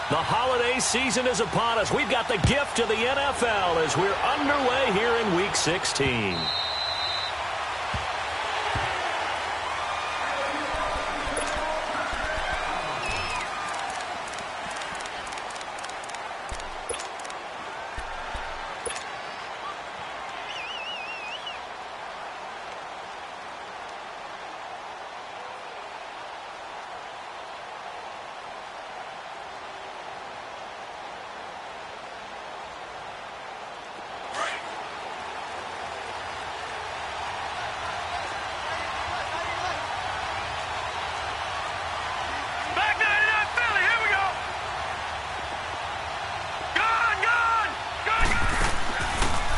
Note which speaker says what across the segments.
Speaker 1: The holiday season is upon us. We've got the gift of the NFL as we're underway here in Week 16.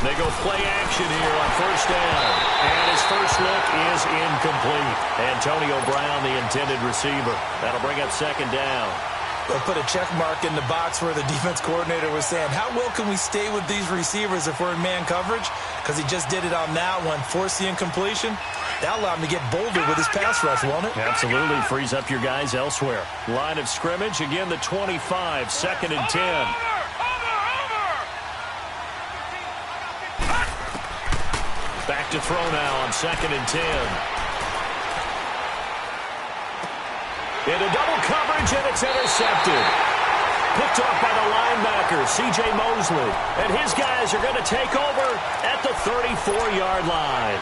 Speaker 1: They go play action here on first down. And his first look is incomplete. Antonio Brown, the intended receiver. That'll bring up second down.
Speaker 2: They'll put a check mark in the box where the defense coordinator was saying, how well can we stay with these receivers if we're in man coverage? Because he just did it on that one. Force the incompletion. That allowed him to get bolder with his pass rush, won't it?
Speaker 1: Absolutely. Frees up your guys elsewhere. Line of scrimmage, again the 25, second and 10. Back to throw now on second and 10. Into double coverage, and it's intercepted. Picked off by the linebacker, C.J. Mosley. And his guys are going to take over at the 34-yard line.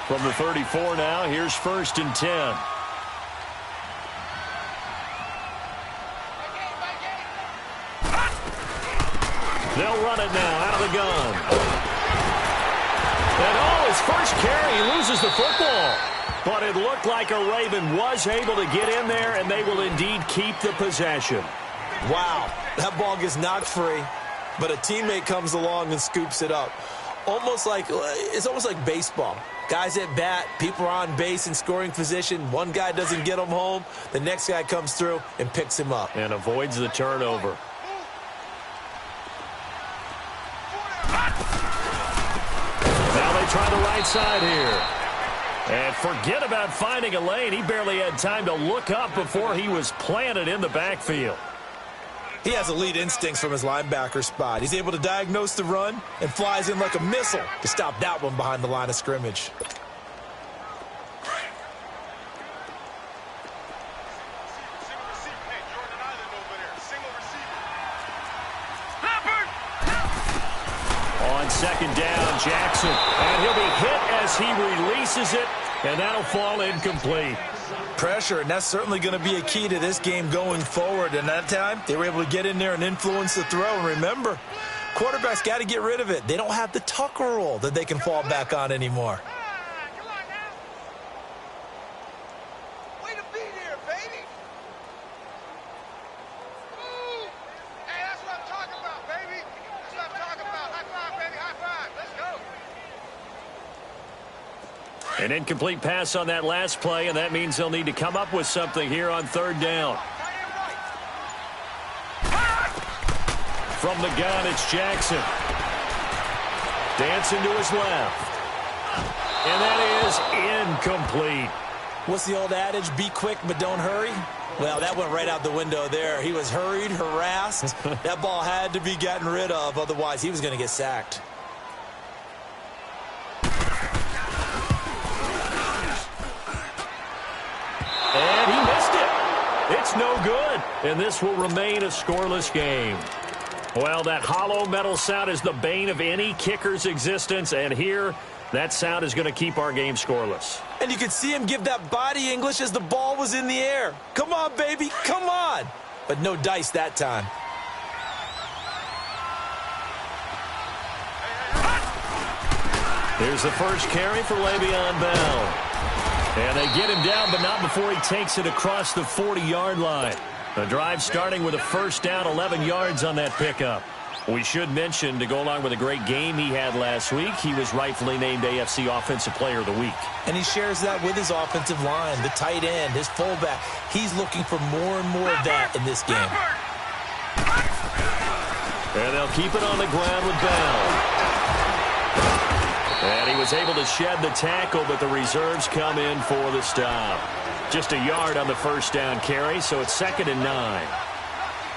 Speaker 1: From the 34 now, here's first and 10. They'll run it now out of the gun. And his first carry, he loses the football. But it looked like a Raven was able to get in there, and they will indeed keep the possession.
Speaker 2: Wow, that ball gets knocked free, but a teammate comes along and scoops it up. It's almost like baseball. Guys at bat, people are on base in scoring position. One guy doesn't get him home. The next guy comes through and picks him up.
Speaker 1: And avoids the turnover. Try the right side here. And forget about finding a lane. He barely had time to look up before he was planted in the backfield.
Speaker 2: He has elite instincts from his linebacker spot. He's able to diagnose the run and flies in like a missile to stop that one behind the line of scrimmage.
Speaker 1: Second down, Jackson. And he'll be hit as he releases it, and that'll fall incomplete.
Speaker 2: Pressure, and that's certainly going to be a key to this game going forward. And that time, they were able to get in there and influence the throw. And remember, quarterbacks got to get rid of it. They don't have the Tucker roll that they can fall back on anymore.
Speaker 1: An incomplete pass on that last play, and that means they'll need to come up with something here on third down. From the gun, it's Jackson. Dancing to his left. And that is incomplete.
Speaker 2: What's the old adage? Be quick, but don't hurry? Well, that went right out the window there. He was hurried, harassed. That ball had to be gotten rid of, otherwise he was going to get sacked.
Speaker 1: And he missed it. It's no good. And this will remain a scoreless game. Well, that hollow metal sound is the bane of any kicker's existence. And here, that sound is going to keep our game scoreless.
Speaker 2: And you could see him give that body English as the ball was in the air. Come on, baby. Come on. But no dice that time.
Speaker 1: Here's the first carry for Le'Veon Bell. And they get him down, but not before he takes it across the 40-yard line. The drive starting with a first down, 11 yards on that pickup. We should mention, to go along with a great game he had last week, he was rightfully named AFC Offensive Player of the Week.
Speaker 2: And he shares that with his offensive line, the tight end, his fullback. He's looking for more and more of that in this game.
Speaker 1: And they'll keep it on the ground with Bell. And he was able to shed the tackle, but the reserves come in for the stop. Just a yard on the first down carry, so it's 2nd and 9.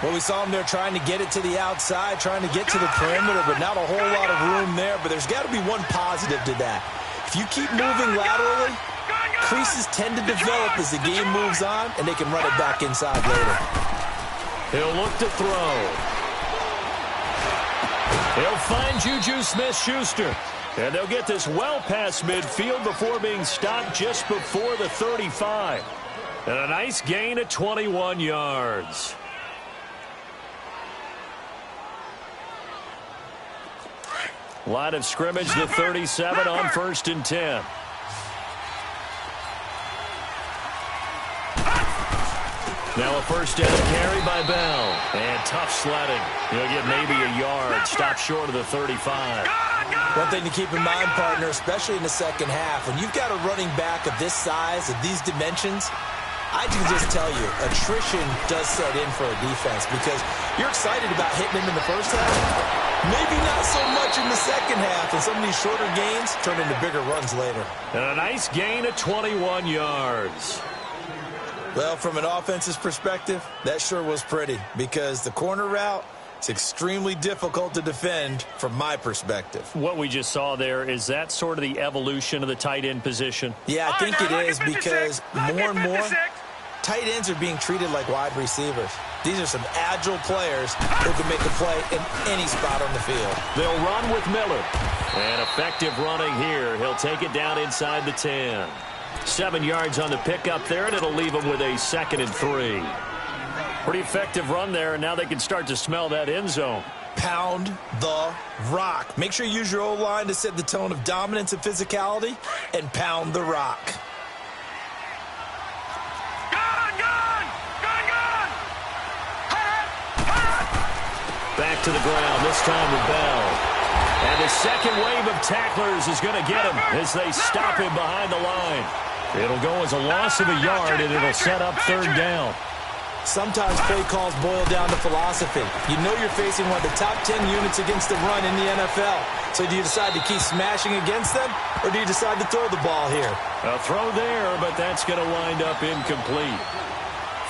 Speaker 2: Well, we saw him there trying to get it to the outside, trying to get to the perimeter, but not a whole lot of room there. But there's got to be one positive to that. If you keep moving laterally, creases tend to develop as the game moves on, and they can run it back inside later.
Speaker 1: He'll look to throw. He'll find Juju Smith-Schuster. And they'll get this well past midfield before being stopped just before the 35. And a nice gain of 21 yards. Line of scrimmage, the 37 on 1st and 10. Now a first down carry by Bell. And tough sledding. He'll get maybe a yard. Stop short of the 35.
Speaker 2: One thing to keep in mind, partner, especially in the second half, when you've got a running back of this size, of these dimensions, I can just tell you, attrition does set in for a defense because you're excited about hitting him in the first half. Maybe not so much in the second half, and some of these shorter gains turn into bigger runs later.
Speaker 1: And a nice gain of 21 yards.
Speaker 2: Well, from an offense's perspective, that sure was pretty because the corner route, it's extremely difficult to defend from my perspective.
Speaker 1: What we just saw there, is that sort of the evolution of the tight end position?
Speaker 2: Yeah, I think it is because more and more tight ends are being treated like wide receivers. These are some agile players who can make a play in any spot on the field.
Speaker 1: They'll run with Miller. And effective running here. He'll take it down inside the 10. 7 yards on the pickup there, and it'll leave him with a 2nd and 3. Pretty effective run there, and now they can start to smell that end zone.
Speaker 2: Pound the rock. Make sure you use your O-line to set the tone of dominance and physicality, and pound the rock.
Speaker 1: Back to the ground, this time with Bell. And the second wave of tacklers is going to get him as they stop him behind the line. It'll go as a loss of a yard, and it'll set up 3rd down.
Speaker 2: Sometimes play calls boil down to philosophy. You know you're facing one of the top 10 units against the run in the NFL. So do you decide to keep smashing against them, or do you decide to throw the ball here?
Speaker 1: A throw there, but that's going to wind up incomplete.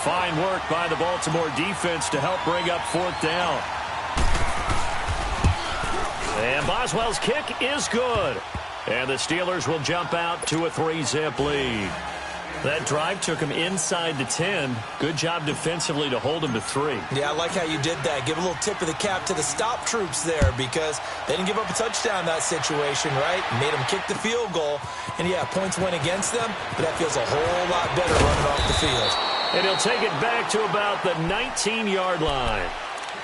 Speaker 1: Fine work by the Baltimore defense to help bring up 4th down. And Boswell's kick is good. And the Steelers will jump out to a 3-zip lead. That drive took him inside the 10. Good job defensively to hold him to 3.
Speaker 2: Yeah, I like how you did that. Give a little tip of the cap to the stop troops there because they didn't give up a touchdown in that situation, right? Made them kick the field goal. And, yeah, points went against them, but that feels a whole lot better running off the field.
Speaker 1: And he'll take it back to about the 19-yard line.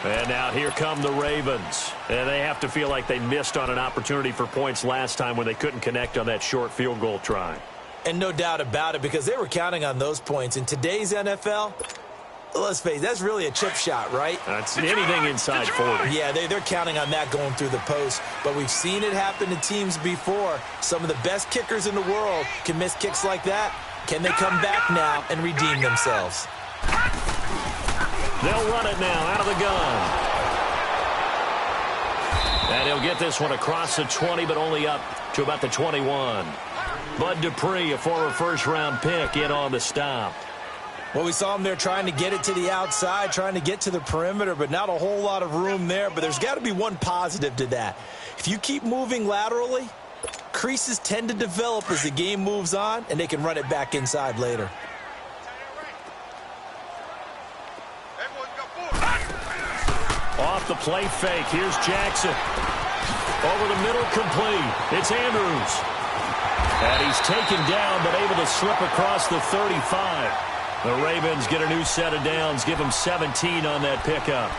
Speaker 1: And now here come the Ravens. And they have to feel like they missed on an opportunity for points last time when they couldn't connect on that short field goal try.
Speaker 2: And no doubt about it, because they were counting on those points. In today's NFL, let's face it, that's really a chip shot, right?
Speaker 1: That's anything inside 40.
Speaker 2: Yeah, they're counting on that going through the post. But we've seen it happen to teams before. Some of the best kickers in the world can miss kicks like that. Can they come back now and redeem themselves?
Speaker 1: They'll run it now out of the gun. And he'll get this one across the 20, but only up to about the 21. Bud Dupree, a former first-round pick, in on the stop.
Speaker 2: Well, we saw him there trying to get it to the outside, trying to get to the perimeter, but not a whole lot of room there. But there's got to be one positive to that. If you keep moving laterally, creases tend to develop as the game moves on, and they can run it back inside later.
Speaker 1: Off the play fake. Here's Jackson. Over the middle, complete. It's Andrews. And he's taken down, but able to slip across the 35. The Ravens get a new set of downs, give him 17 on that pickup.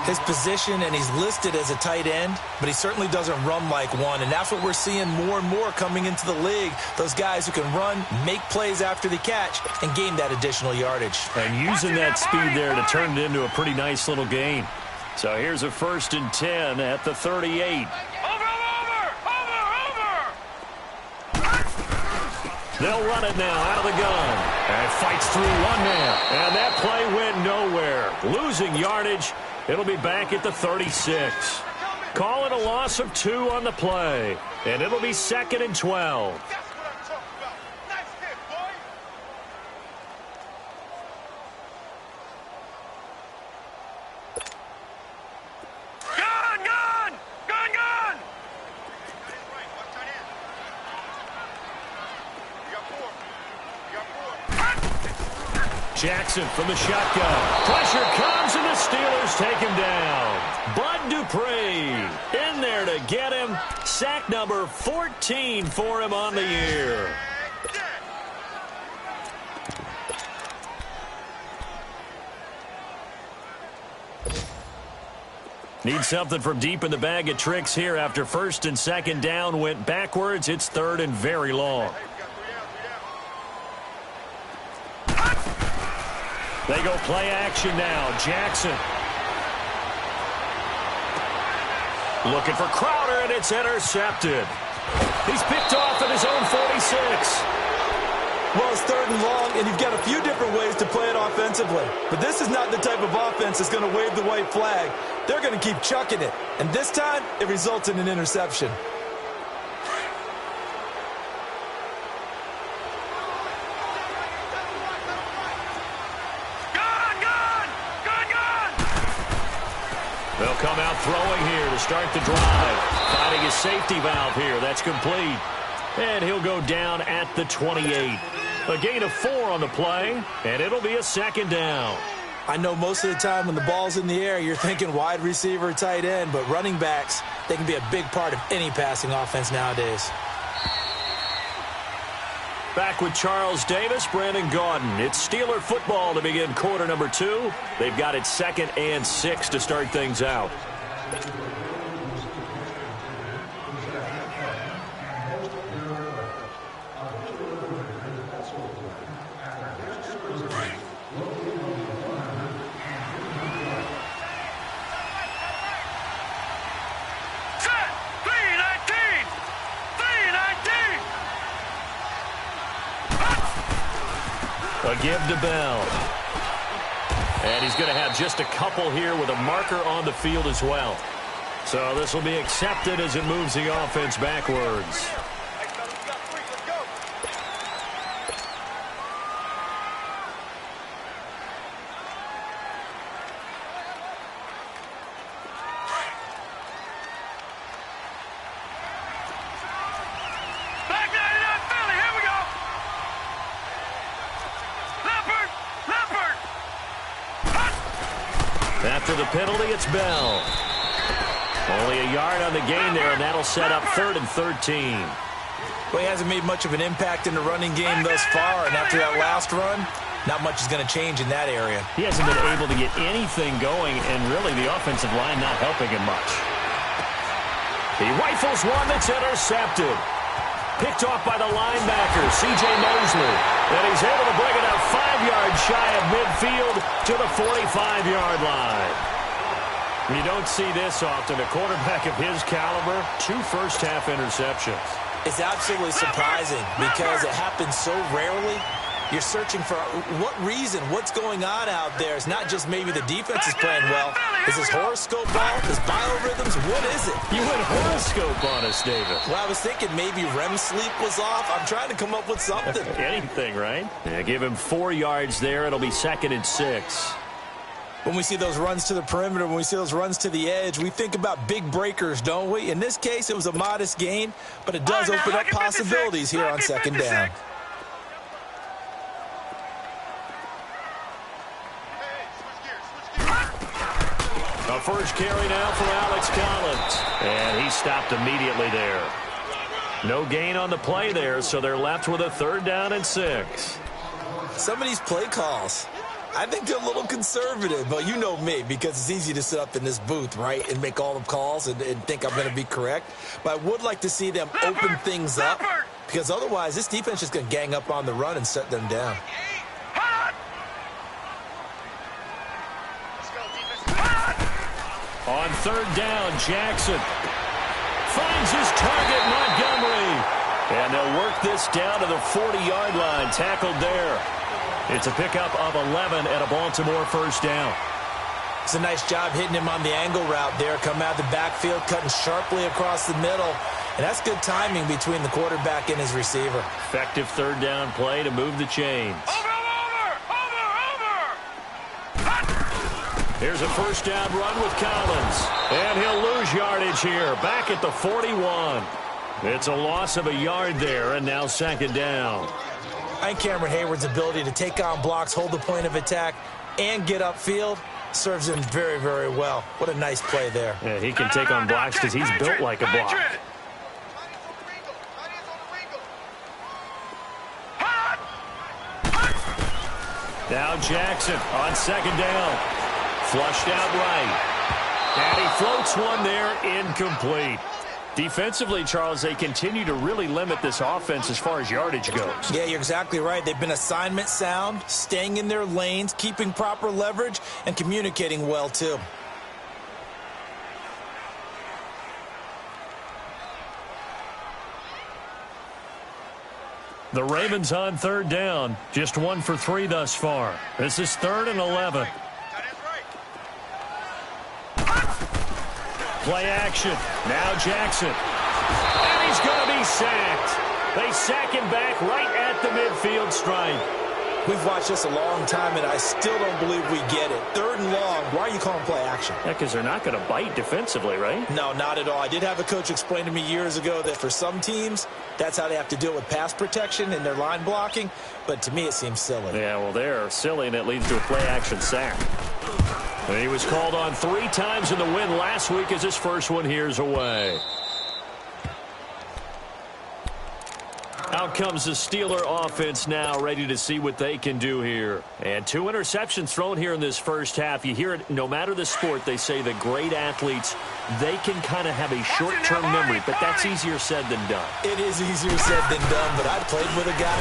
Speaker 2: His position, and he's listed as a tight end, but he certainly doesn't run like one, and that's what we're seeing more and more coming into the league. Those guys who can run, make plays after the catch, and gain that additional yardage.
Speaker 1: And using that speed there to turn it into a pretty nice little gain. So here's a 1st and 10 at the 38. They'll run it now out of the gun. And fights through one man. And that play went nowhere. Losing yardage. It'll be back at the 36. Call it a loss of 2 on the play. And it'll be 2nd and 12. Jackson from the shotgun. Pressure comes, and the Steelers take him down. Bud Dupree in there to get him. Sack number 14 for him on the year. Need something from deep in the bag of tricks here after 1st and 2nd down went backwards. It's 3rd and very long. They go play action now. Jackson. Looking for Crowder, and it's intercepted. He's picked off at his own 46.
Speaker 2: Well, it's 3rd and long, and you've got a few different ways to play it offensively. But this is not the type of offense that's going to wave the white flag. They're going to keep chucking it. And this time, it results in an interception.
Speaker 1: They'll come out throwing here to start the drive. Finding his safety valve here. That's complete. And he'll go down at the 28. A gain of 4 on the play, and it'll be a 2nd down.
Speaker 2: I know most of the time when the ball's in the air, you're thinking wide receiver, tight end, but running backs, they can be a big part of any passing offense nowadays.
Speaker 1: Back with Charles Davis, Brandon Gaudin. It's Steeler football to begin quarter number 2. They've got it 2nd and 6 to start things out. A give to Bell. And he's going to have just a couple here with a marker on the field as well. So this will be accepted as it moves the offense backwards. After the penalty, it's Bell. Only a yard on the gain there, and that'll set up 3rd and 13.
Speaker 2: Well, he hasn't made much of an impact in the running game thus far, and after that last run, not much is going to change in that area.
Speaker 1: He hasn't been able to get anything going, and really the offensive line not helping him much. He rifles one that's intercepted. Picked off by the linebacker, C.J. Mosley. And he's able to bring it up 5 yards shy of midfield to the 45-yard line. You don't see this often. A quarterback of his caliber, 2 first-half interceptions.
Speaker 2: It's absolutely surprising because it happens so rarely. You're searching for what reason, what's going on out there. It's not just maybe the defense is playing well. Is this horoscope ball? Is biorhythms? What is it?
Speaker 1: You went horoscope on us, David.
Speaker 2: Well, I was thinking maybe REM sleep was off. I'm trying to come up with something.
Speaker 1: Anything, right? Yeah, give him 4 yards there. It'll be 2nd and 6.
Speaker 2: When we see those runs to the perimeter, when we see those runs to the edge, we think about big breakers, don't we? In this case, it was a modest gain, but it does open up possibilities here on 2nd down.
Speaker 1: A first carry now for Alex Collins. And he stopped immediately there. No gain on the play there, so they're left with a 3rd down and 6.
Speaker 2: Some of these play calls, I think they're a little conservative, but you know me, because it's easy to sit up in this booth, right, and make all the calls and think I'm going to be correct. But I would like to see them open things up, because otherwise this defense is going to gang up on the run and set them down.
Speaker 1: On third down, Jackson finds his target, Montgomery. And they'll work this down to the 40-yard line, tackled there. It's a pickup of 11 and a Baltimore first down.
Speaker 2: It's a nice job hitting him on the angle route there. Come out of the backfield, cutting sharply across the middle. And that's good timing between the quarterback and his receiver.
Speaker 1: Effective third down play to move the chains.
Speaker 3: Over!
Speaker 1: Here's a first down run with Collins. And he'll lose yardage here, back at the 41. It's a loss of a yard there, and now second down.
Speaker 2: I think Cameron Hayward's ability to take on blocks, hold the point of attack, and get upfield serves him very, very well. What a nice play there.
Speaker 1: Yeah, he can take on blocks because he's built like a block. Now Jackson on second down. Flushed out right. And he floats one there, incomplete. Defensively, Charles, they continue to really limit this offense as far as yardage goes.
Speaker 2: Yeah, you're exactly right. They've been assignment sound, staying in their lanes, keeping proper leverage, and communicating well, too.
Speaker 1: The Ravens on third down. Just 1 for 3 thus far. This is 3rd and 11. Play action. Now Jackson. And he's going to be sacked. They sack him back right at the midfield stripe.
Speaker 2: We've watched this a long time, and I still don't believe we get it. 3rd and long. Why are you calling play action?
Speaker 1: Yeah, because they're not going to bite defensively, right?
Speaker 2: No, not at all. I did have a coach explain to me years ago that for some teams, that's how they have to deal with pass protection and their line blocking. But to me, it seems silly.
Speaker 1: Yeah, well, they're silly, and it leads to a play action sack. And he was called on 3 times in the win last week as his first one here's away. Out comes the Steeler offense now, ready to see what they can do here. And 2 interceptions thrown here in this first half. You hear it, no matter the sport, they say the great athletes, they can kind of have a short-term memory, but that's easier said than done.
Speaker 2: It is easier said than done, but I played with a guy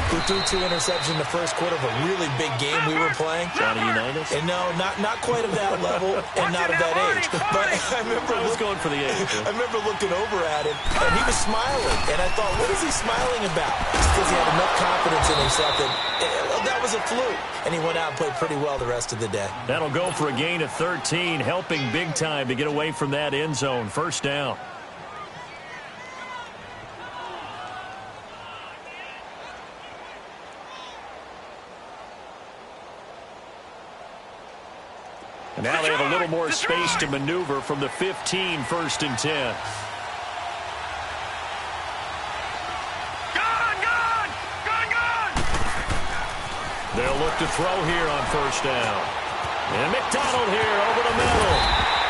Speaker 2: who threw 2 interceptions in the first quarter of a really big game we were playing.
Speaker 1: Johnny Unitas?
Speaker 2: And no, not quite of that level and not of that age. But I remember
Speaker 1: going for the age.
Speaker 2: I remember looking over at him, and he was smiling. And I thought, what is he smiling about? It's because he had enough confidence in himself that was a fluke. And he went out and played pretty well the rest of the day.
Speaker 1: That'll go for a gain of 13, helping big time to get away from that end zone. First down. And now they have a little more space to maneuver from the 15, 1st and 10. They'll look to throw here on first down. And McDonald here over the middle.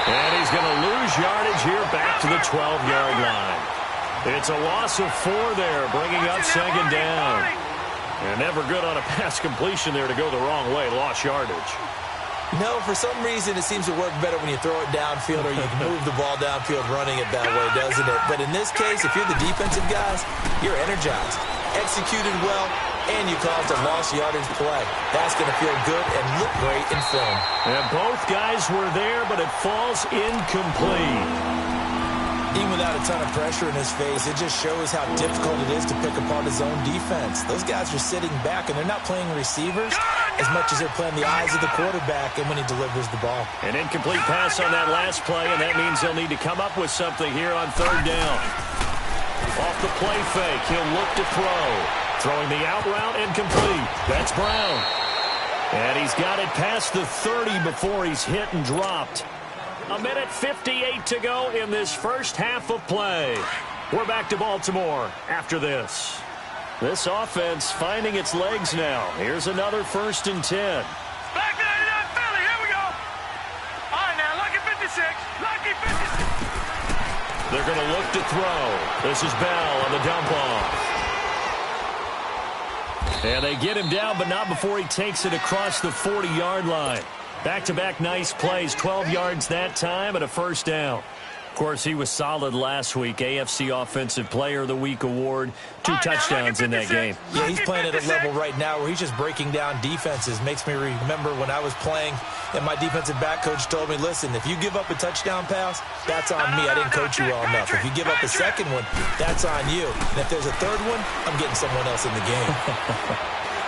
Speaker 1: And he's going to lose yardage here back to the 12-yard line. It's a loss of 4 there, bringing up second down. And never good on a pass completion there to go the wrong way. Lost yardage.
Speaker 2: No, for some reason it seems to work better when you throw it downfield or you can move the ball downfield running it that way, doesn't it? But in this case, if you're the defensive guys, you're energized, executed well, and you caused a lost yardage play. That's going to feel good and look great in film.
Speaker 1: And both guys were there, but it falls incomplete.
Speaker 2: Even without a ton of pressure in his face, it just shows how difficult it is to pick apart his own defense. Those guys are sitting back, and they're not playing receivers as much as they're playing the eyes of the quarterback and when he delivers the ball.
Speaker 1: An incomplete pass on that last play, and that means they'll need to come up with something here on third down. Off the play fake, he'll look to throw. Throwing the out route, incomplete. That's Brown. And he's got it past the 30 before he's hit and dropped. 1:58 to go in this first half of play. We're back to Baltimore after this. This offense finding its legs now. Here's another 1st and 10.
Speaker 3: Back to 99 Philly. Here we go. All right, now, lucky 56. Lucky 56.
Speaker 1: They're going to look to throw. This is Bell on the dump off. And they get him down, but not before he takes it across the 40-yard line. Back-to-back nice plays, 12 yards that time and a first down. Of course, he was solid last week. AFC Offensive Player of the Week award. 2 touchdowns in that game.
Speaker 2: Yeah, he's playing at a level right now where he's just breaking down defenses. Makes me remember when I was playing And my defensive back coach told me, listen, if you give up a touchdown pass, that's on me. I didn't coach you well enough. If you give up a second one, that's on you. And if there's a third one, I'm getting someone else in the game.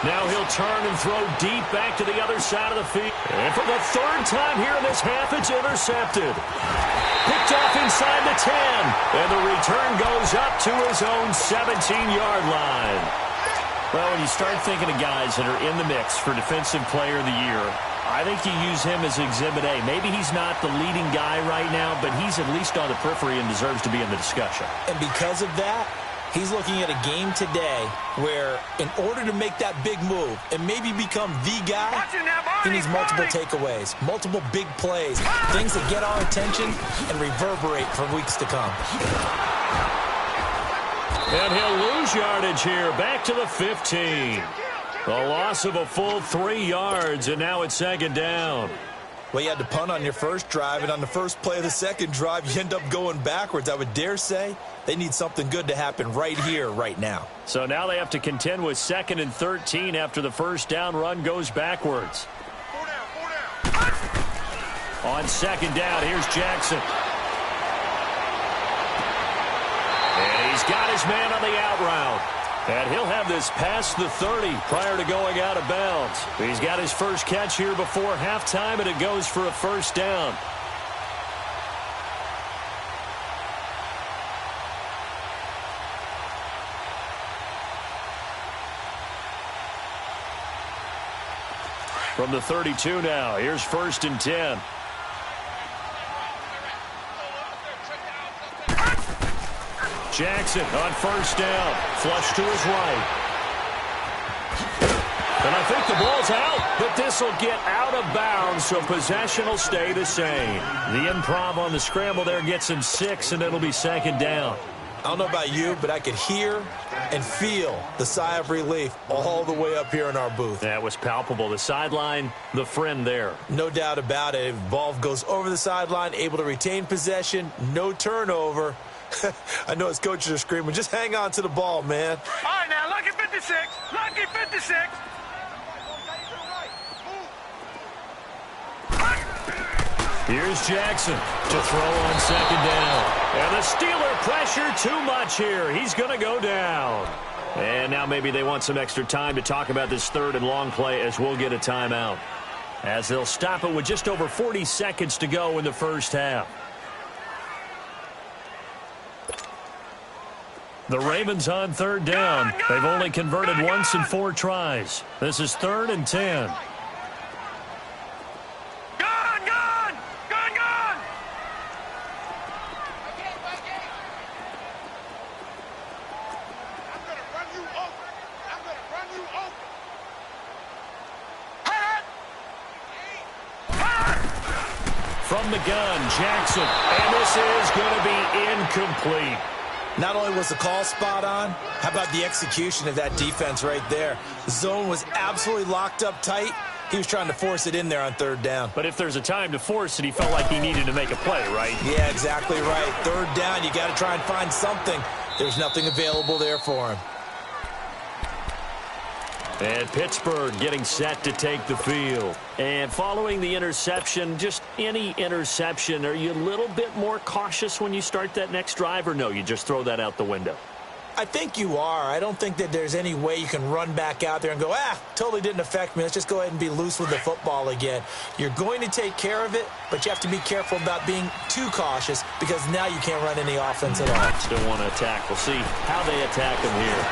Speaker 1: Now he'll turn and throw deep back to the other side of the field. And for the third time here in this half, it's intercepted. Picked off inside the 10. And the return goes up to his own 17-yard line. Well, when you start thinking of guys that are in the mix for Defensive Player of the Year, I think you use him as Exhibit A. Maybe he's not the leading guy right now, but he's at least on the periphery and deserves to be in the discussion.
Speaker 2: And because of that, he's looking at a game today where in order to make that big move and maybe become the guy, he needs multiple takeaways, multiple big plays, things that get our attention and reverberate for weeks to come.
Speaker 1: And he'll lose yardage here, back to the 15. A loss of a full 3 yards, and now it's second down.
Speaker 2: Well, you had to punt on your first drive, and on the first play of the second drive, you end up going backwards. I would dare say they need something good to happen right here, right now.
Speaker 1: So now they have to contend with 2nd and 13 after the first down run goes backwards. On second down, here's Jackson. And he's got his man on the out route. And he'll have this past the 30 prior to going out of bounds. He's got his first catch here before halftime, and it goes for a first down. From the 32 now, here's 1st and 10. Jackson on first down. Flush to his right. And I think the ball's out, but this will get out of bounds, so possession will stay the same. The improv on the scramble there gets him 6, and it'll be second down.
Speaker 2: I don't know about you, but I could hear and feel the sigh of relief all the way up here in our booth.
Speaker 1: That was palpable. The sideline, the friend there.
Speaker 2: No doubt about it. If ball goes over the sideline, able to retain possession, no turnover. I know his coaches are screaming, just hang on to the ball, man.
Speaker 3: All right, now, lucky 56. Lucky 56.
Speaker 1: Here's Jackson to throw on second down. And the Steeler pressure too much here. He's going to go down. And now maybe they want some extra time to talk about this 3rd and long play as we'll get a timeout. As they'll stop it with just over 40 seconds to go in the first half. The Ravens on 3rd down. They've only converted once in 4 tries. This is 3rd and 10. From the gun, Jackson. And this is going to be incomplete.
Speaker 2: Not only was the call spot on, how about the execution of that defense right there? The zone was absolutely locked up tight. He was trying to force it in there on 3rd down.
Speaker 1: But if there's a time to force it, he felt like he needed to make a play, right?
Speaker 2: Yeah, exactly right. 3rd down, you got to try and find something. There's nothing available there for him.
Speaker 1: And Pittsburgh getting set to take the field. And following the interception, just any interception, are you a little bit more cautious when you start that next drive, or no, you just throw that out the window?
Speaker 2: I think you are. I don't think that there's any way you can run back out there and go, totally didn't affect me. Let's just go ahead and be loose with the football again. You're going to take care of it, but you have to be careful about being too cautious because now you can't run any offense at all.
Speaker 1: Still want to attack. We'll see how they attack him here.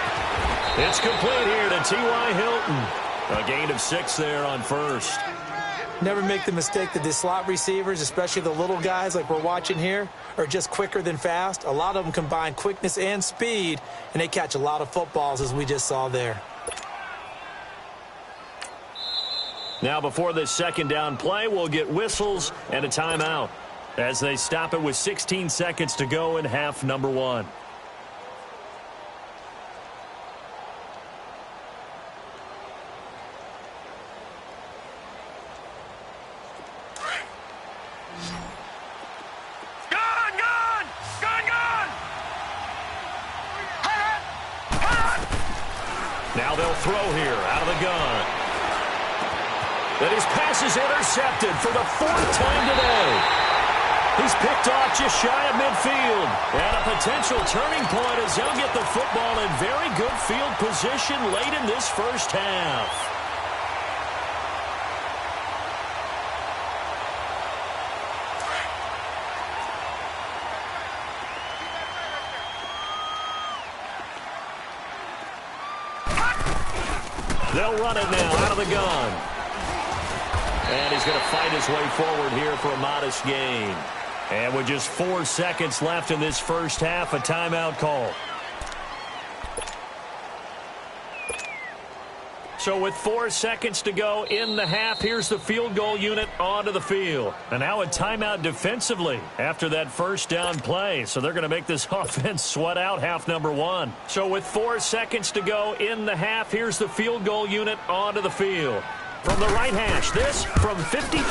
Speaker 1: It's complete here to T.Y. Hilton. A gain of 6 there on first.
Speaker 2: Never make the mistake that the slot receivers, especially the little guys like we're watching here, are just quicker than fast. A lot of them combine quickness and speed, and they catch a lot of footballs, as we just saw there.
Speaker 1: Now, before this second down play, we'll get whistles and a timeout as they stop it with 16 seconds to go in half number 1. Now they'll throw here out of the gun. And his pass is intercepted for the 4th time today. He's picked off just shy of midfield. And a potential turning point as he'll get the football in very good field position late in this first half. They'll run it now out of the gun. And he's going to fight his way forward here for a modest gain. And with just 4 seconds left in this first half, a timeout call. So with 4 seconds to go in the half, here's the field goal unit onto the field. And now a timeout defensively after that first down play. So they're going to make this offense sweat out half number 1. So with 4 seconds to go in the half, here's the field goal unit onto the field. From the right hash, this from 53.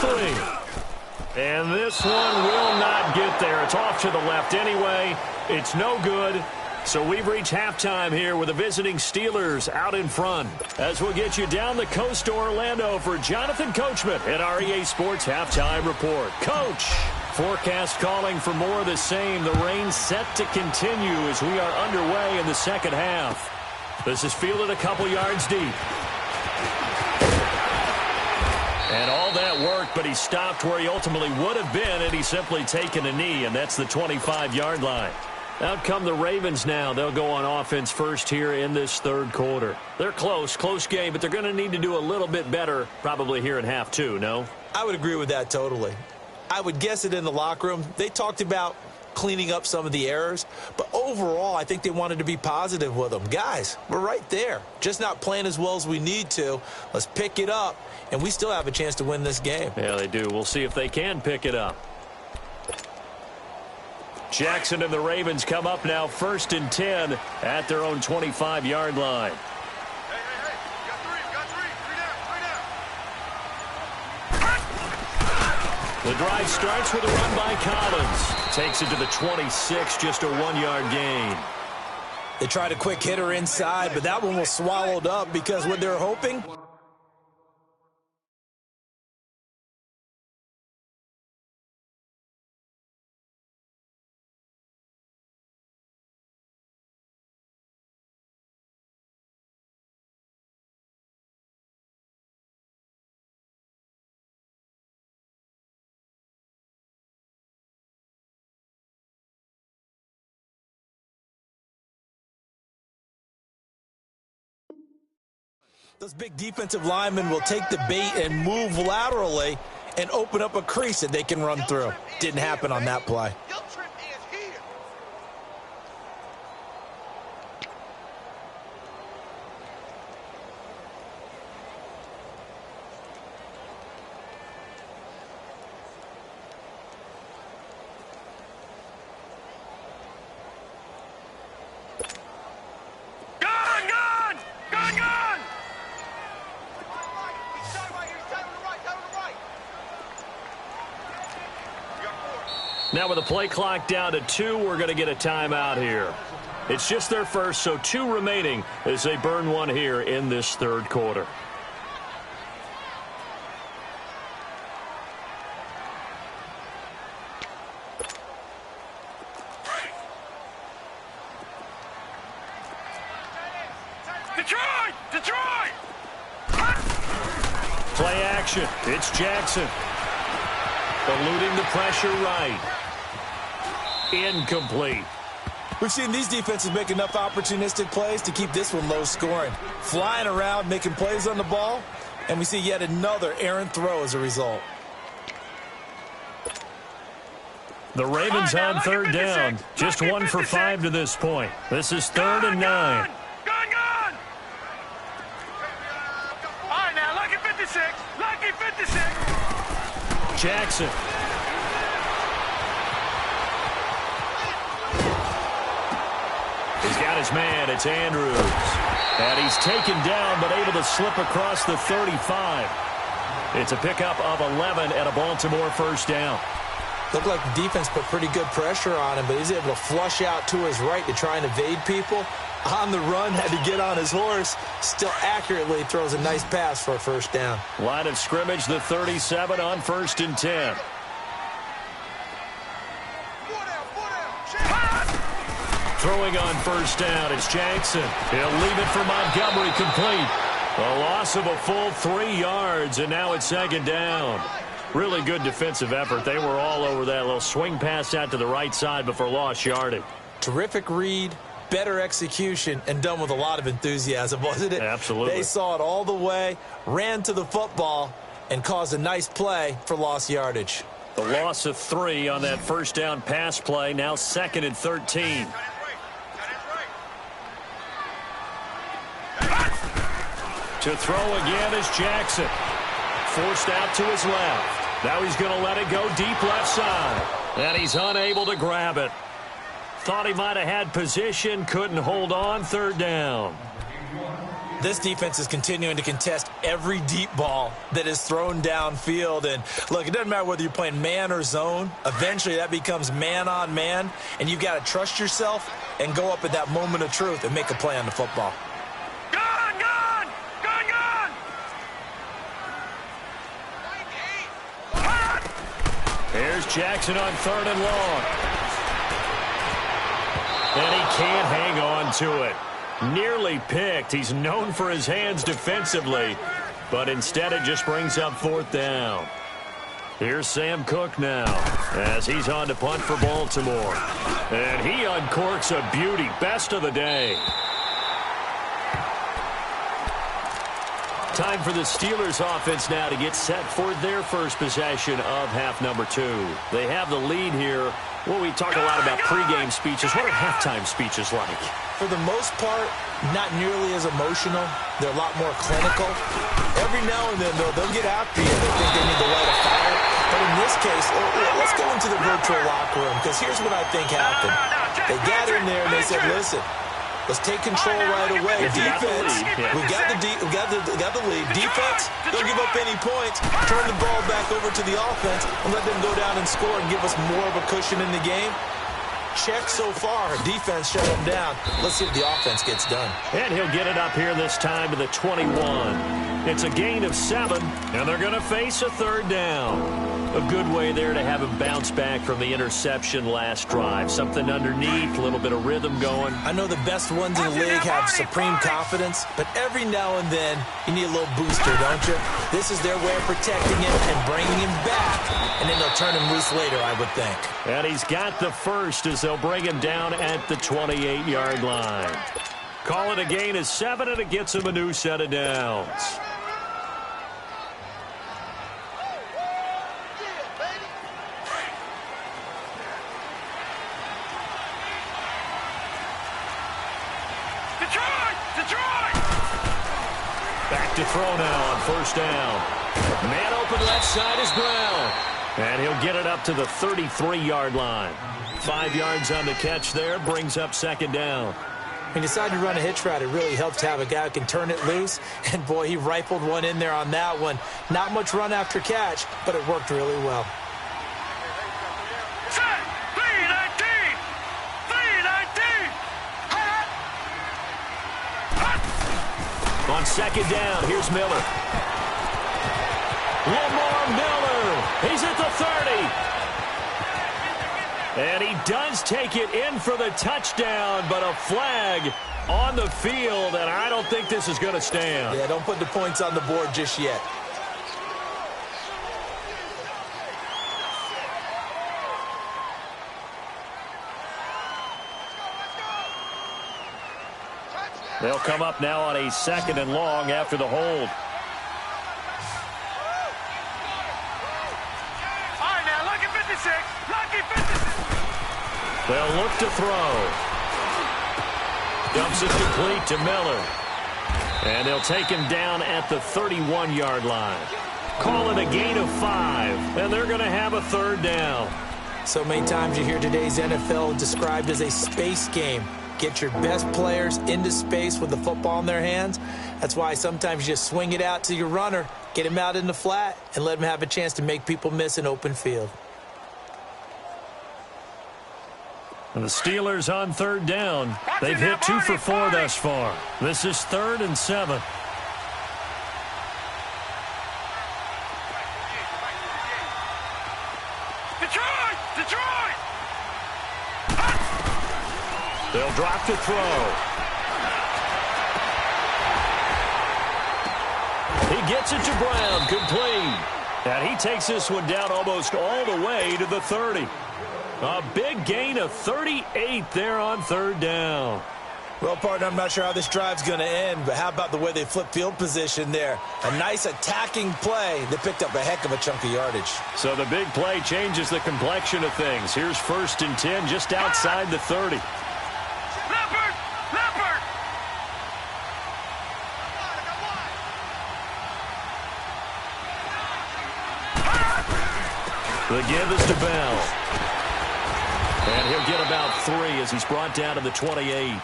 Speaker 1: And this one will not get there. It's off to the left anyway. It's no good. So we've reached halftime here with the visiting Steelers out in front. As we'll get you down the coast to Orlando for Jonathan Coachman at our EA Sports Halftime Report. Coach, forecast calling for more of the same. The rain set to continue as we are underway in the second half. This is fielded a couple yards deep. And all that worked, but he stopped where he ultimately would have been, and he's simply taken a knee, and that's the 25-yard line. Out come the Ravens now. They'll go on offense first here in this third quarter. They're close game, but they're going to need to do a little bit better probably here in half 2, no?
Speaker 2: I would agree with that totally. I would guess it in the locker room. They talked about cleaning up some of the errors, but overall I think they wanted to be positive with them. Guys, we're right there. Just not playing as well as we need to. Let's pick it up, and we still have a chance to win this game.
Speaker 1: Yeah, they do. We'll see if they can pick it up. Jackson and the Ravens come up now 1st and 10 at their own 25-yard line.
Speaker 3: Hey, got three down.
Speaker 1: The drive starts with a run by Collins. Takes it to the 26, just a 1-yard gain.
Speaker 2: They tried a quick hitter inside, but that one was swallowed up because what they're hoping... Those big defensive linemen will take the bait and move laterally and open up a crease that they can run through. Didn't happen on that play.
Speaker 1: Now with the play clock down to 2, we're going to get a timeout here. It's just their first, so 2 remaining as they burn one here in this third quarter.
Speaker 3: Detroit!
Speaker 1: Play action. It's Jackson. Eluding the pressure right. Incomplete.
Speaker 2: We've seen these defenses make enough opportunistic plays to keep this one low scoring. Flying around, making plays on the ball, and we see yet another errant throw as a result.
Speaker 1: The Ravens on third down. Just 1 for 5 to this point. This is 3rd and 9.
Speaker 3: Gone! All right, now, lucky 56. Lucky 56.
Speaker 1: Jackson. He's got his man. It's Andrews. And he's taken down but able to slip across the 35. It's a pickup of 11 and a Baltimore first down.
Speaker 2: Looked like the defense put pretty good pressure on him, but he's able to flush out to his right to try and evade people. On the run, had to get on his horse. Still accurately throws a nice pass for a first down.
Speaker 1: Line of scrimmage, the 37 on 1st and 10. Throwing on first down, it's Jackson. He'll leave it for Montgomery, complete. A loss of a full 3 yards, and now it's 2nd down. Really good defensive effort. They were all over that little swing pass out to the right side before lost yardage.
Speaker 2: Terrific read, better execution, and done with a lot of enthusiasm, wasn't it?
Speaker 1: Absolutely.
Speaker 2: They saw it all the way, ran to the football, and caused a nice play for lost yardage.
Speaker 1: The loss of 3 on that first down pass play, now 2nd and 13. To throw again is Jackson. Forced out to his left. Now he's going to let it go deep left side. And he's unable to grab it. Thought he might have had position, couldn't hold on, 3rd down.
Speaker 2: This defense is continuing to contest every deep ball that is thrown downfield. And, look, it doesn't matter whether you're playing man or zone. Eventually that becomes man on man, and you've got to trust yourself and go up at that moment of truth and make a play on the football.
Speaker 1: Here's Jackson on 3rd and long. And he can't hang on to it. Nearly picked. He's known for his hands defensively, but instead it just brings up 4th down. Here's Sam Cook now as he's on to punt for Baltimore. And he uncorks a beauty. Best of the day. Time for the Steelers offense now to get set for their first possession of half number 2. They have the lead here. Well, we talk a lot about pregame speeches. What are halftime speeches like?
Speaker 2: For the most part, not nearly as emotional. They're a lot more clinical. Every now and then, though, they'll get after you. They think they need to light a fire. But in this case, let's go into the virtual locker room, because here's what I think happened. They got in there and they said, listen, let's take control right away. Defense, we got the lead. Defense, don't give up any points. Turn the ball back over to the offense and let them go down and score and give us more of a cushion in the game. Check so far. Defense shut them down. Let's see if the offense gets done.
Speaker 1: And he'll get it up here this time to the 21. It's a gain of 7, and they're going to face a 3rd down. A good way there to have him bounce back from the interception last drive. Something underneath, a little bit of rhythm going.
Speaker 2: I know the best ones in the league have supreme confidence, but every now and then you need a little booster, don't you? This is their way of protecting him and bringing him back, and then they'll turn him loose later, I would think.
Speaker 1: And he's got the first as they'll bring him down at the 28-yard line. Call it a gain of 7, and it gets him a new set of downs. Back to throw now on 1st down. Man open left side is Brown. And he'll get it up to the 33-yard line. 5 yards on the catch there, brings up 2nd down.
Speaker 2: When you decide to run a hitch route, it really helps to have a guy who can turn it loose. And, boy, he rifled one in there on that one. Not much run after catch, but it worked really well.
Speaker 1: On 2nd down, here's Miller. Lamar Miller. He's at the 30. And he does take it in for the touchdown, but a flag on the field, and I don't think this is going to stand.
Speaker 2: Yeah, don't put the points on the board just yet.
Speaker 1: They'll come up now on a 2nd and long after the hold.
Speaker 3: All right, now, lucky 56. Lucky 56.
Speaker 1: They'll look to throw. Dumps it complete to Miller. And they'll take him down at the 31-yard line. Call it a gain of 5, and they're going to have a 3rd down.
Speaker 2: So many times you hear today's NFL described as a space game. Get your best players into space with the football in their hands. That's why sometimes you just swing it out to your runner, get him out in the flat, and let him have a chance to make people miss an open field.
Speaker 1: And the Steelers on third down. They've hit 2 for 4 thus far. This is 3rd and 7.
Speaker 3: Detroit!
Speaker 1: They'll drop to throw. He gets it to Brown, complete. And he takes this one down almost all the way to the 30. A big gain of 38 there on third down.
Speaker 2: Well, partner, I'm not sure how this drive's going to end, but how about the way they flip field position there? A nice attacking play. They picked up a heck of a chunk of yardage.
Speaker 1: So the big play changes the complexion of things. Here's 1st and 10 just outside the 30.
Speaker 3: Leopard!
Speaker 1: The give is to Bell. And he'll get about 3 as he's brought down to the 28.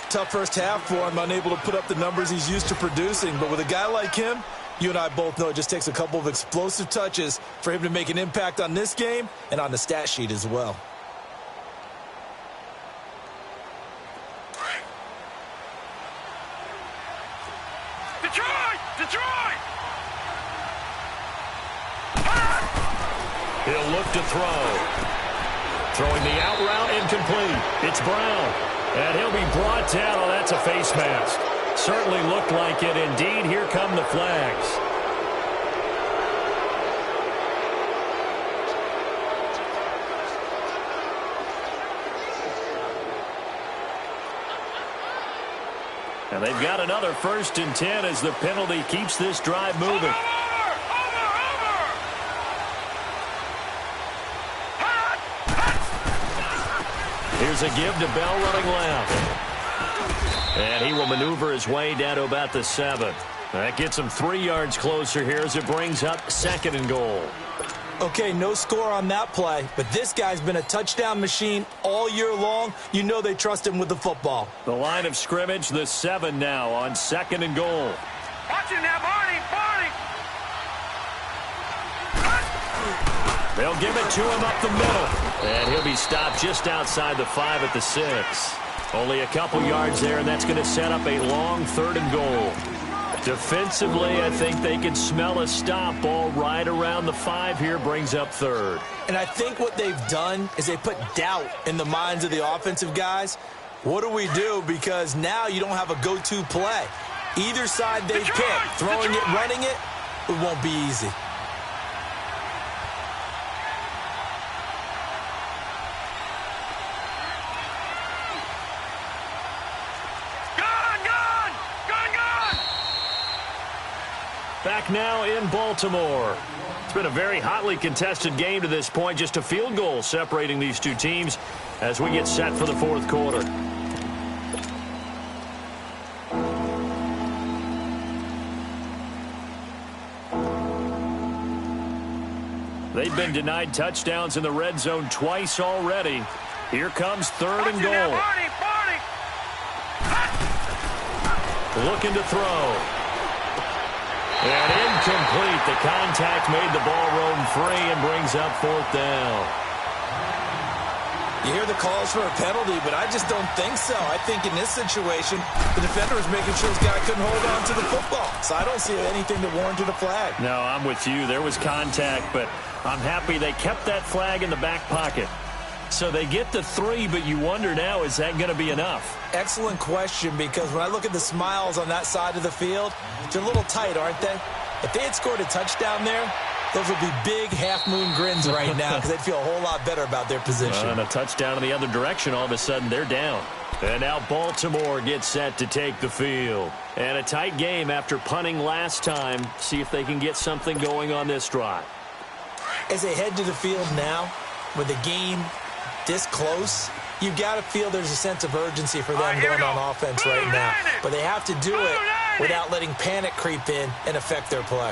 Speaker 2: Tough first half for him, unable to put up the numbers he's used to producing. But with a guy like him, you and I both know it just takes a couple of explosive touches for him to make an impact on this game and on the stat sheet as well.
Speaker 3: Detroit!
Speaker 1: He'll look to throw. Throwing the out route, incomplete. It's Brown. And he'll be brought down. Oh, that's a face mask. Certainly looked like it. Indeed, here come the flags. And they've got another 1st and 10 as the penalty keeps this drive moving. Here's a give to Bell running left. And he will maneuver his way down to about the 7. That gets him 3 yards closer here as it brings up 2nd and goal.
Speaker 2: Okay, no score on that play, but this guy's been a touchdown machine all year long. You know they trust him with the football.
Speaker 1: The line of scrimmage, the 7 now on 2nd and goal.
Speaker 3: Watch it now, Barney!
Speaker 1: They'll give it to him up the middle. And he'll be stopped just outside the 5 at the 6. Only a couple yards there, and that's going to set up a long 3rd and goal. Defensively, I think they can smell a stop. Ball right around the 5 here, brings up 3rd.
Speaker 2: And I think what they've done is they put doubt in the minds of the offensive guys. What do we do? Because now you don't have a go-to play. Either side they pick, throwing it, running it, it won't be easy.
Speaker 1: Back now in Baltimore. It's been a very hotly contested game to this point. Just a field goal separating these two teams as we get set for the 4th quarter. They've been denied touchdowns in the red zone twice already. Here comes 3rd and goal. Looking to throw. And incomplete. The contact made the ball roam free and brings up 4th down.
Speaker 2: You hear the calls for a penalty, but I just don't think so. I think in this situation, the defender was making sure this guy couldn't hold on to the football. So I don't see anything that warranted a flag.
Speaker 1: No, I'm with you. There was contact, but I'm happy they kept that flag in the back pocket. So they get the 3, but you wonder now, is that going to be enough?
Speaker 2: Excellent question, because when I look at the smiles on that side of the field, they're a little tight, aren't they? If they had scored a touchdown there, those would be big half-moon grins right now because they'd feel a whole lot better about their position.
Speaker 1: And a touchdown in the other direction, all of a sudden they're down. And now Baltimore gets set to take the field. And a tight game after punting last time. See if they can get something going on this drive.
Speaker 2: As they head to the field now, with the game this close, you've got to feel there's a sense of urgency for them going on offense right now. But they have to do it without letting panic creep in and affect their play.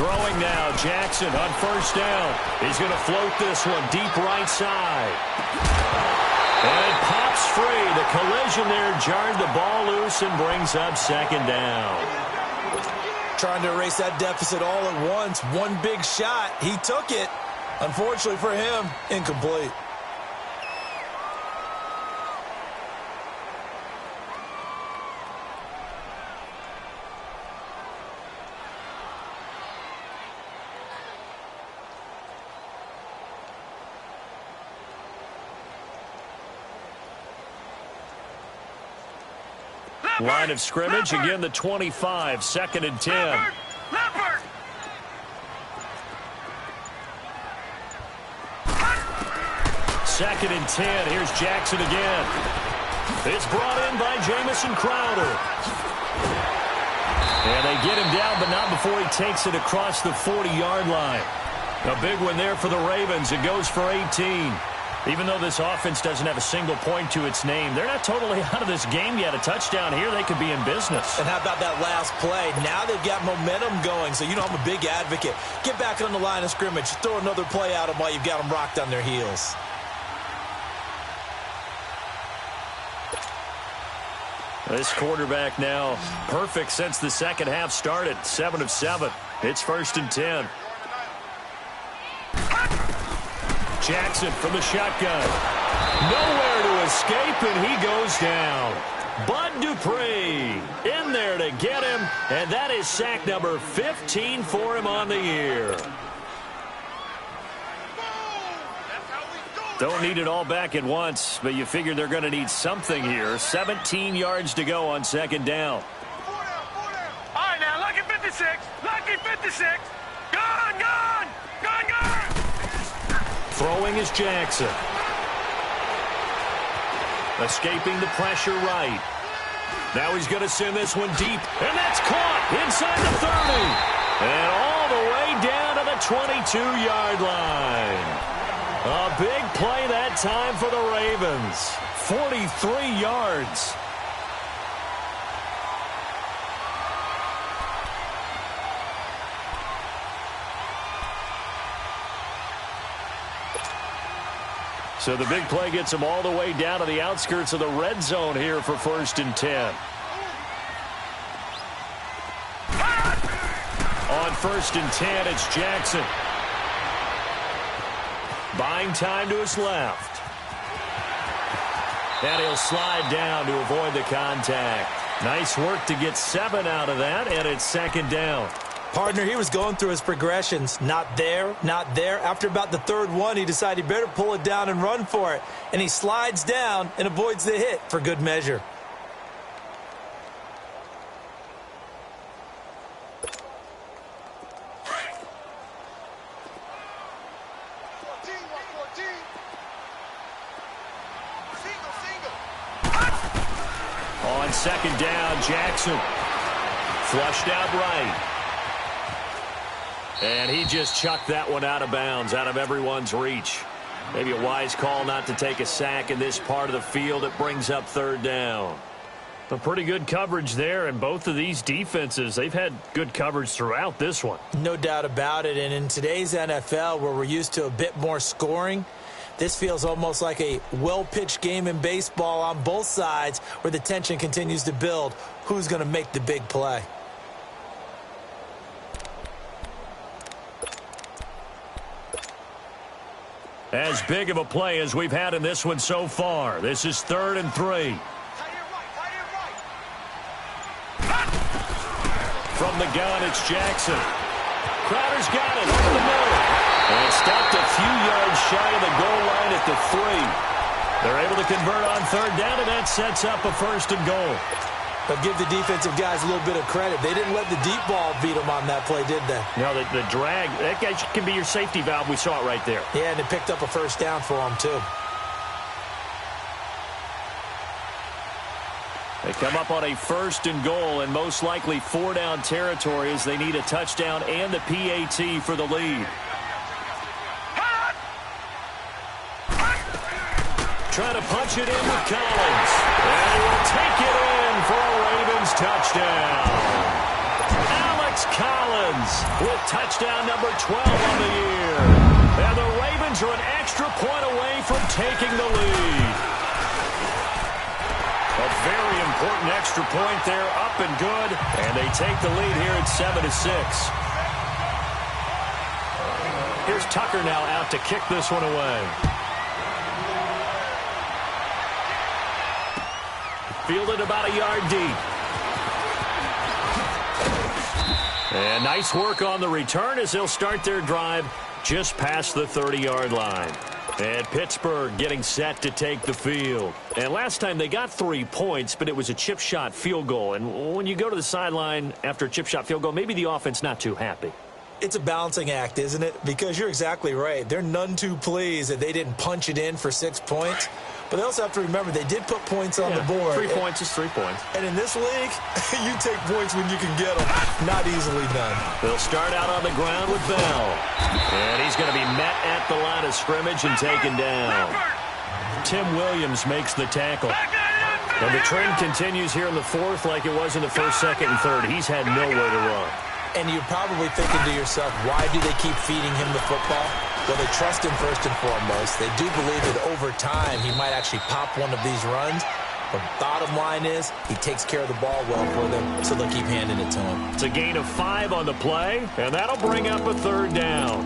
Speaker 1: Throwing now, Jackson on 1st down. He's going to float this one deep right side. And it pops free. The collision there jarred the ball loose and brings up 2nd down.
Speaker 2: Trying to erase that deficit all at once. One big shot. He took it. Unfortunately for him, incomplete.
Speaker 1: Line of scrimmage, again the 25, 2nd and 10.
Speaker 3: Leopard!
Speaker 1: Second and 10. Here's Jackson again. It's brought in by Jamison Crowder. And they get him down, but not before he takes it across the 40-yard line. A big one there for the Ravens. It goes for 18. Even though this offense doesn't have a single point to its name, they're not totally out of this game yet. A touchdown here, they could be in business.
Speaker 2: And how about that last play? Now they've got momentum going, so you know I'm a big advocate. Get back on the line of scrimmage. Throw another play at them while you've got them rocked on their heels.
Speaker 1: This quarterback now perfect since the second half started. 7 of 7. It's 1st and 10. Jackson from the shotgun. Nowhere to escape, and he goes down. Bud Dupree in there to get him, and that is sack number 15 for him on the year. Don't need it all back at once, but you figure they're going to need something here. 17 yards to go on 2nd down.
Speaker 3: All right, now, lucky 56. Lucky 56. Gone, gone. Gone, gone.
Speaker 1: Throwing is Jackson. Escaping the pressure right. Now he's going to send this one deep, and that's caught inside the 30. And all the way down to the 22-yard line. A big play that time for the Ravens. 43 yards. So the big play gets them all the way down to the outskirts of the red zone here for 1st and 10. On 1st and 10, it's Jackson. Buying time to his left. And he'll slide down to avoid the contact. Nice work to get 7 out of that, and it's 2nd down.
Speaker 2: Partner, he was going through his progressions. Not there, not there. After about the 3rd one, he decided he better pull it down and run for it. And he slides down and avoids the hit for good measure.
Speaker 1: On 2nd down, Jackson. Flushed out right. And he just chucked that one out of bounds, out of everyone's reach. Maybe a wise call not to take a sack in this part of the field. It brings up 3rd down. A pretty good coverage there, and both of these defenses, they've had good coverage throughout this one.
Speaker 2: No doubt about it, and in today's NFL, where we're used to a bit more scoring, this feels almost like a well-pitched game in baseball on both sides where the tension continues to build. Who's going to make the big play?
Speaker 1: As big of a play as we've had in this one so far. This is 3rd and 3. From the gun, it's Jackson. Crowder's got it over the middle. And stopped a few yards shy of the goal line at the 3. They're able to convert on 3rd down, and that sets up a 1st and goal.
Speaker 2: But give the defensive guys a little bit of credit. They didn't let the deep ball beat them on that play, did they?
Speaker 1: No, the drag, that guy can be your safety valve. We saw it right there.
Speaker 2: Yeah, and it picked up a 1st down for them, too.
Speaker 1: They come up on a 1st and goal, and most likely 4-down territory as they need a touchdown and the PAT for the lead. Trying to punch it in with Collins. And he will take it in for a Ravens touchdown. Alex Collins with touchdown number 12 on the year. And the Ravens are an extra point away from taking the lead. A very important extra point there, up and good. And they take the lead here at 7-6. Here's Tucker now out to kick this one away. Fielded about a yard deep. And nice work on the return as they'll start their drive just past the 30-yard line. And Pittsburgh getting set to take the field. And last time they got 3 points, but it was a chip shot field goal. And when you go to the sideline after a chip shot field goal, maybe the offense not too happy.
Speaker 2: It's a balancing act, isn't it? Because you're exactly right. They're none too pleased that they didn't punch it in for 6 points. But they also have to remember they did put points on the board.
Speaker 1: 3 points is 3 points.
Speaker 2: And in this league, you take points when you can get them. Not easily done.
Speaker 1: They'll start out on the ground with Bell. And he's going to be met at the line of scrimmage and taken down. Tim Williams makes the tackle. And the trend continues here in the fourth like it was in the first, second, and third. He's had nowhere to run.
Speaker 2: And you're probably thinking to yourself, why do they keep feeding him the football? Well, they trust him first and foremost. They do believe that over time he might actually pop one of these runs. But bottom line is he takes care of the ball well for them, so they'll keep handing it to him.
Speaker 1: It's a gain of 5 on the play, and that'll bring up a third down.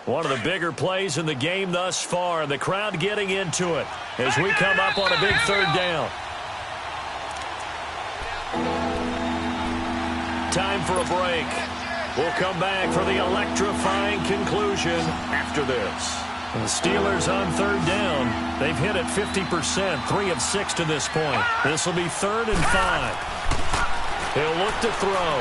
Speaker 1: One of the bigger plays in the game thus far. The crowd getting into it as we come up on a big third down. Time for a break. We'll come back for the electrifying conclusion after this. And the Steelers on third down. They've hit it 50%, 3 of 6 to this point. This will be 3rd and 5. He'll look to throw.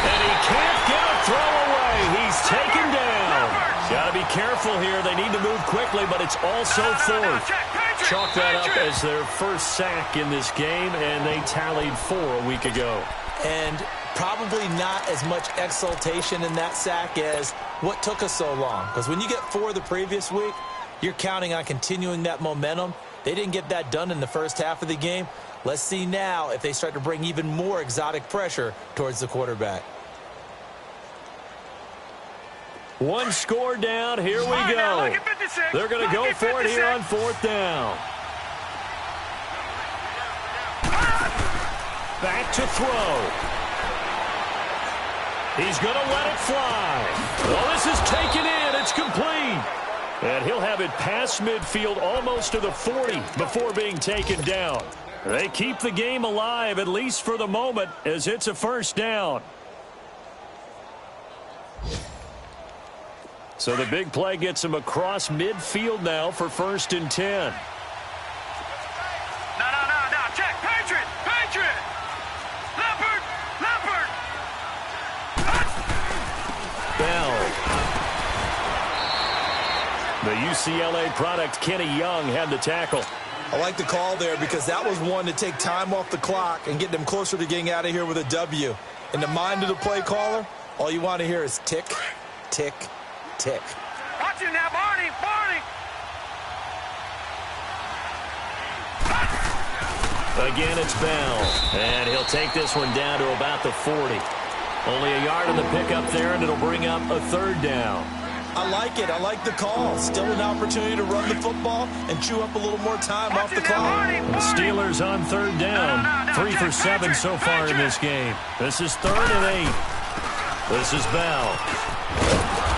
Speaker 1: And he can't get a throw away. He's taken down. Got to be careful here. They need to move quickly, but it's also 4th. Chalk that up as their first sack in this game, and they tallied 4 a week ago.
Speaker 2: And probably not as much exultation in that sack as what took us so long. Because when you get 4 the previous week, you're counting on continuing that momentum. They didn't get that done in the first half of the game. Let's see now if they start to bring even more exotic pressure towards the quarterback.
Speaker 1: 1 score down. Here we go. They're going to go for it here on 4th down. Back to throw. He's going to let it fly. Oh, this is taken in. It's complete. And he'll have it past midfield almost to the 40 before being taken down. They keep the game alive, at least for the moment, as it's a first down. So the big play gets him across midfield now for 1st and 10.
Speaker 3: No. Check. Patriot. Leopard.
Speaker 1: Bell. The UCLA product, Kenny Young, had the tackle.
Speaker 2: I like the call there because that was one to take time off the clock and get them closer to getting out of here with a W. In the mind of the play caller, all you want to hear is tick, tick, tick.
Speaker 3: Watch it now, Barney.
Speaker 1: Again, it's Bell. And he'll take this one down to about the 40. Only a yard on the pickup there, and it'll bring up a 3rd down.
Speaker 2: I like it. I like the call. Still an opportunity to run the football and chew up a little more time off the clock.
Speaker 1: The Steelers on 3rd down. 3 for 7 so far in this game. This is 3rd and 8. This is Bell.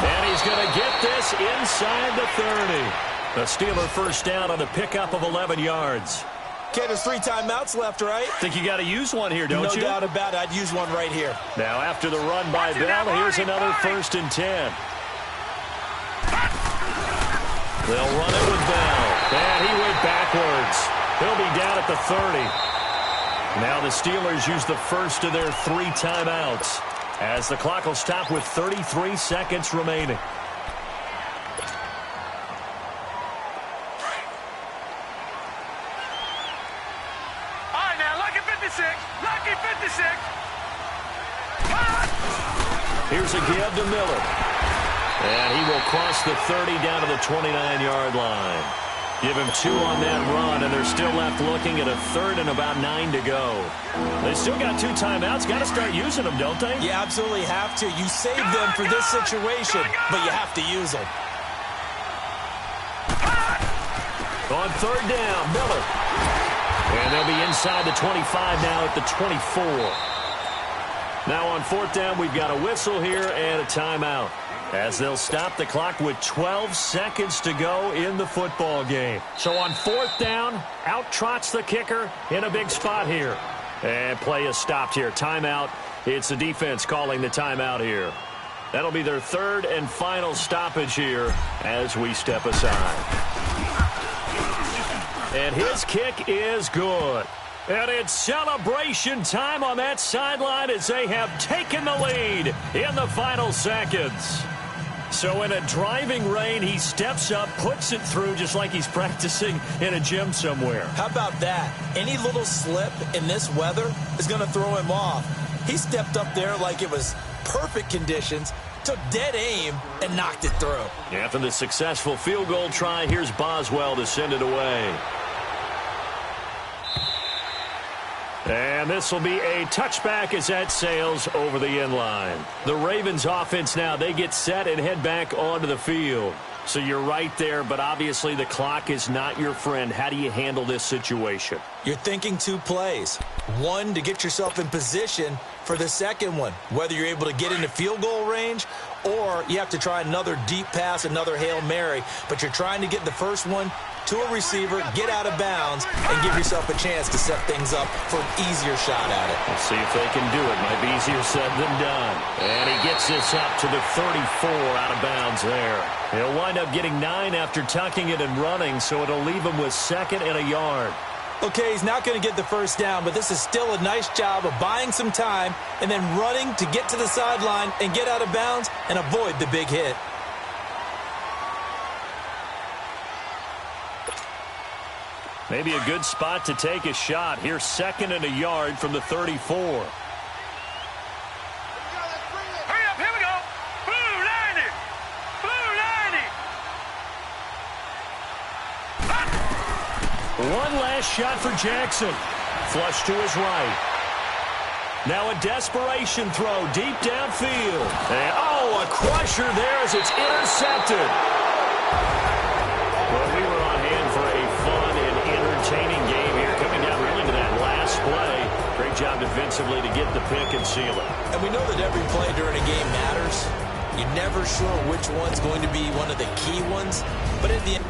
Speaker 1: And he's going to get this inside the 30. The Steeler first down on a pickup of 11 yards.
Speaker 2: Okay, there's 3 timeouts left, right?
Speaker 1: Think you got to use one here, don't you?
Speaker 2: No doubt about it. I'd use one right here.
Speaker 1: Now, after the run by Bell, here's another 1st and 10. They'll run it with Bell. And he went backwards. He'll be down at the 30. Now the Steelers use the first of their 3 timeouts, as the clock will stop with 33 seconds remaining.
Speaker 3: All right, now, lucky 56.
Speaker 1: Here's a give to Miller. And he will cross the 30 down to the 29-yard line. Give him 2 on that run, and they're still left looking at a 3rd and about 9 to go. They still got 2 timeouts. Got to start using them, don't they?
Speaker 2: You absolutely have to. You save them for this situation, but you have to use them.
Speaker 1: On 3rd down, Miller. And they'll be inside the 25 now at the 24. Now on 4th down, we've got a whistle here and a timeout, as they'll stop the clock with 12 seconds to go in the football game. So on 4th down, out trots the kicker in a big spot here. And play is stopped here. Timeout. It's the defense calling the timeout here. That'll be their third and final stoppage here as we step aside. And his kick is good. And it's celebration time on that sideline as they have taken the lead in the final seconds. So in a driving rain, he steps up, puts it through just like he's practicing in a gym somewhere.
Speaker 2: How about that? Any little slip in this weather is going to throw him off. He stepped up there like it was perfect conditions, took dead aim, and knocked it through.
Speaker 1: After the successful field goal try, here's Boswell to send it away. And this will be a touchback as that sails over the end line. The Ravens offense now, they get set and head back onto the field. So you're right there, but obviously the clock is not your friend. How do you handle this situation?
Speaker 2: You're thinking two plays. One, to get yourself in position for the second one, whether you're able to get into field goal range or you have to try another deep pass, another Hail Mary, but you're trying to get the first one to a receiver, get out of bounds, and give yourself a chance to set things up for an easier shot at it.
Speaker 1: Let's see if they can do it. Might be easier said than done. And he gets this up to the 34 out of bounds there. He'll wind up getting 9 after tucking it and running, so it'll leave him with 2nd and a yard.
Speaker 2: Okay, he's not going to get the first down, but this is still a nice job of buying some time and then running to get to the sideline and get out of bounds and avoid the big hit.
Speaker 1: Maybe a good spot to take a shot. Here's 2nd and a yard from the 34.
Speaker 3: Hurry up, here we go. Blue 90. Blue 90.
Speaker 1: One last shot for Jackson. Flush to his right. Now a desperation throw deep downfield. And, oh, a crusher there as it's intercepted. Well, we were on hand for a fun and entertaining game here, coming down really to that last play. Great job defensively to get the pick and seal it.
Speaker 2: And we know that every play during a game matters. You're never sure which one's going to be one of the key ones, but at the end...